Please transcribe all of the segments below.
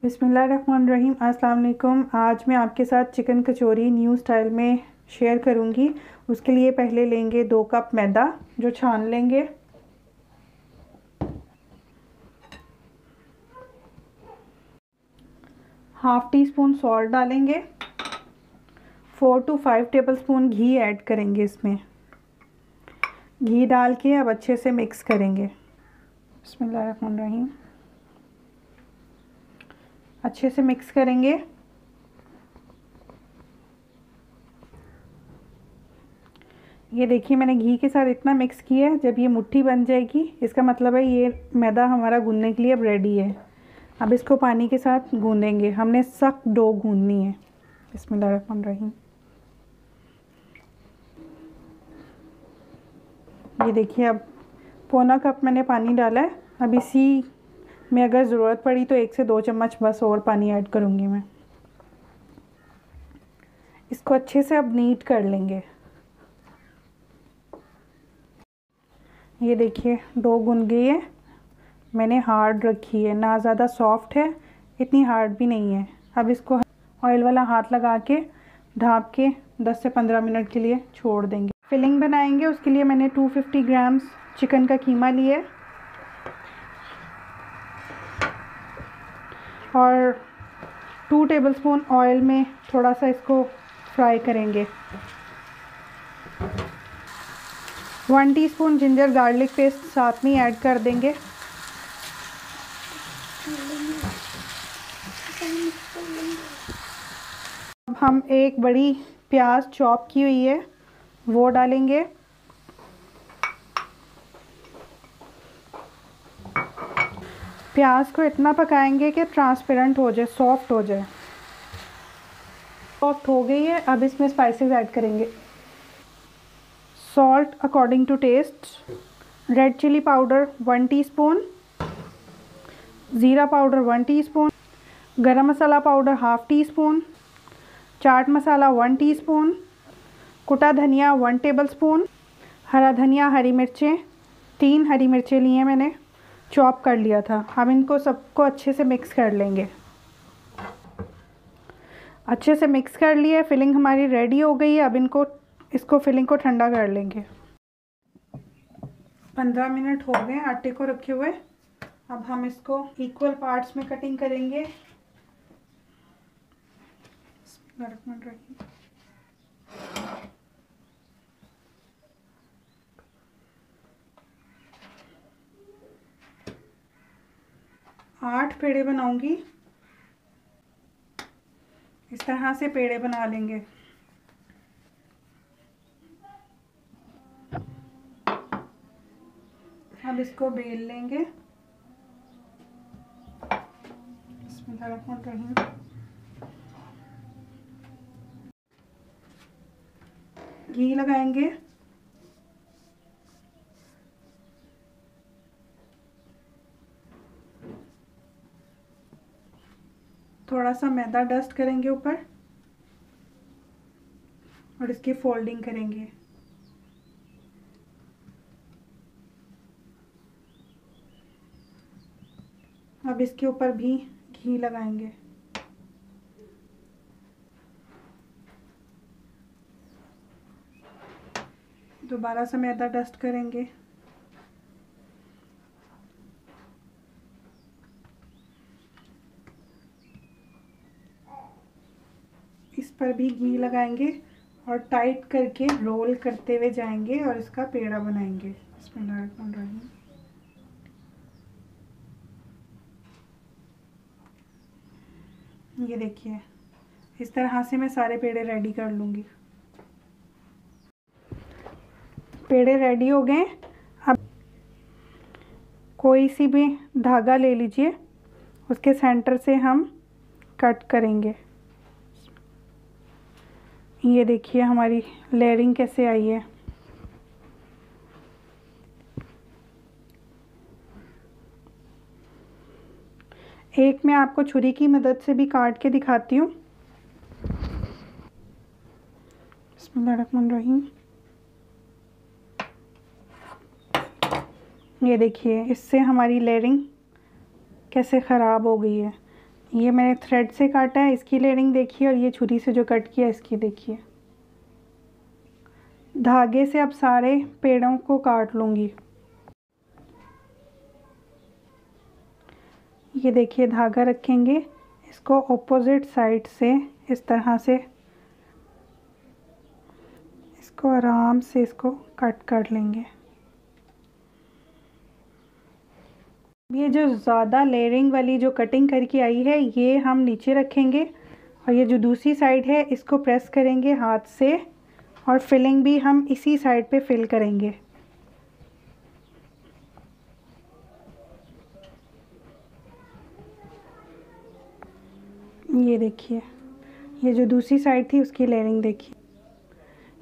बिस्मिल्लाहिर्रहमानिर्रहीम। अस्सलाम वालेकुम। आज मैं आपके साथ चिकन कचौरी न्यू स्टाइल में शेयर करूंगी। उसके लिए पहले लेंगे 2 कप मैदा जो छान लेंगे। हाफ़ टी स्पून सॉल्ट डालेंगे। 4 to 5 टेबलस्पून घी ऐड करेंगे। इसमें घी डाल के अब अच्छे से मिक्स करेंगे। बिस्मिल्लाहिर्रहमानिर्रहीम। अच्छे से मिक्स करेंगे। ये देखिए मैंने घी के साथ इतना मिक्स किया है। जब ये मुट्ठी बन जाएगी इसका मतलब है ये मैदा हमारा गूंदने के लिए अब रेडी है। अब इसको पानी के साथ गूंदेंगे। हमने सख्त डो गूंदनी है। बिस्मिल्लाहिर्रहमानिर्रहीम। ये देखिए अब पौना कप मैंने पानी डाला है। अब इसी में अगर ज़रूरत पड़ी तो 1 से 2 चम्मच बस और पानी ऐड करूँगी मैं। इसको अच्छे से अब नीट कर लेंगे। ये देखिए डो गूंद गई है। मैंने हार्ड रखी है, ना ज़्यादा सॉफ्ट है इतनी हार्ड भी नहीं है। अब इसको ऑयल वाला हाथ लगा के ढाँप के 10 से 15 मिनट के लिए छोड़ देंगे। फिलिंग बनाएंगे। उसके लिए मैंने 250 ग्राम्स चिकन का कीमा लिया और 2 टेबलस्पून ऑयल में थोड़ा सा इसको फ्राई करेंगे। 1 टीस्पून जिंजर गार्लिक पेस्ट साथ में ऐड कर देंगे। अब हम एक बड़ी प्याज चॉप की हुई है वो डालेंगे। प्याज को इतना पकाएंगे कि ट्रांसपेरेंट हो जाए, सॉफ्ट हो जाए। सॉफ्ट हो गई है। अब इसमें स्पाइसेस ऐड करेंगे। Salt according to taste, red chilli powder 1 teaspoon, ज़ीरा पाउडर 1 टीस्पून, garam masala powder half teaspoon, chaat masala 1 teaspoon, कुटा धनिया 1 टेबलस्पून, हरा धनिया, हरी मिर्चें 3 हरी मिर्चें ली हैं मैंने, चॉप कर लिया था। हम इनको सबको अच्छे से मिक्स कर लेंगे। अच्छे से मिक्स कर लिया। फिलिंग हमारी रेडी हो गई है। अब इसको फिलिंग को ठंडा कर लेंगे। 15 मिनट हो गए आटे को रखे हुए। अब हम इसको इक्वल पार्ट्स में कटिंग करेंगे। 8 पेड़े बनाऊंगी। इस तरह से पेड़े बना लेंगे। अब इसको बेल लेंगे। बिस्मिल्लाहिर्रहमानिर्रहीम। घी लगाएंगे। थोड़ा सा मैदा डस्ट करेंगे ऊपर और इसकी फोल्डिंग करेंगे। अब इसके ऊपर भी घी लगाएंगे। दोबारा से मैदा डस्ट करेंगे। इस पर भी घी लगाएंगे और टाइट करके रोल करते हुए जाएंगे और इसका पेड़ा बनाएंगे। बिस्मिल्लाहिर्रहमानिर्रहीम। ये देखिए इस तरह से मैं सारे पेड़े रेडी कर लूँगी। पेड़े रेडी हो गए। अब कोई सी भी धागा ले लीजिए, उसके सेंटर से हम कट करेंगे। ये देखिए हमारी लेयरिंग कैसे आई है। एक मैं आपको छुरी की मदद से भी काट के दिखाती हूँ। बिस्मिल्लाहिर्रहमानिर्रहीम। ये देखिए इससे हमारी लेयरिंग कैसे ख़राब हो गई है। ये मैंने थ्रेड से काटा है, इसकी लेयरिंग देखिए, और ये छुरी से जो कट किया इसकी देखिए। धागे से अब सारे पेड़ों को काट लूँगी। ये देखिए धागा रखेंगे, इसको ऑपोजिट साइड से इस तरह से इसको आराम से इसको कट कर लेंगे। ये जो ज़्यादा लेयरिंग वाली जो कटिंग करके आई है ये हम नीचे रखेंगे, और ये जो दूसरी साइड है इसको प्रेस करेंगे हाथ से, और फिलिंग भी हम इसी साइड पे फिल करेंगे। ये देखिए, ये जो दूसरी साइड थी उसकी लेयरिंग देखिए।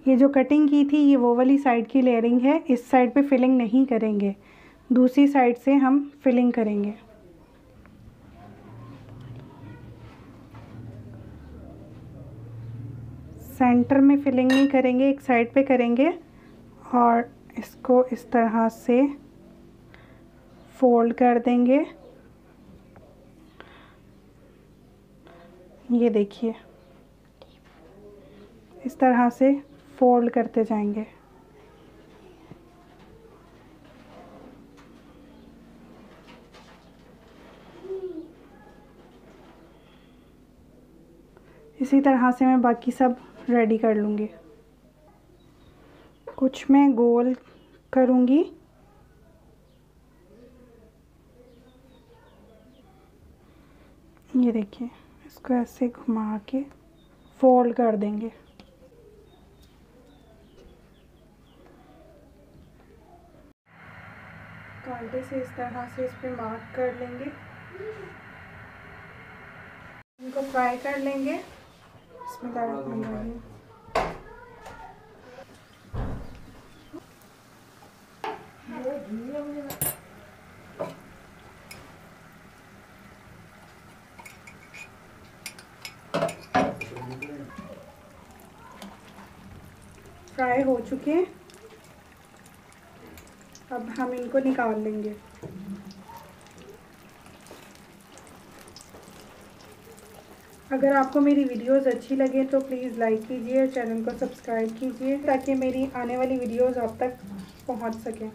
ये जो कटिंग की थी ये वो वाली साइड की लेयरिंग है, इस साइड पे फिलिंग नहीं करेंगे, दूसरी साइड से हम फिलिंग करेंगे। सेंटर में फिलिंग नहीं करेंगे, एक साइड पे करेंगे, और इसको इस तरह से फोल्ड कर देंगे। ये देखिए इस तरह से फोल्ड करते जाएंगे। इसी तरह से मैं बाकी सब रेडी कर लूँगी। कुछ मैं गोल करूँगी, ये देखिए इसको ऐसे घुमा के फोल्ड कर देंगे। कांटे से इस तरह से इस पे मार्क कर लेंगे, इनको फ्राई कर लेंगे। बिस्मिल्लाहिर्रहमानिर्रहीम। फ्राई हो चुके हैं, अब हम इनको निकाल लेंगे। अगर आपको मेरी वीडियोस अच्छी लगे तो प्लीज़ लाइक कीजिए, चैनल को सब्सक्राइब कीजिए ताकि मेरी आने वाली वीडियोस आप तक पहुंच सकें।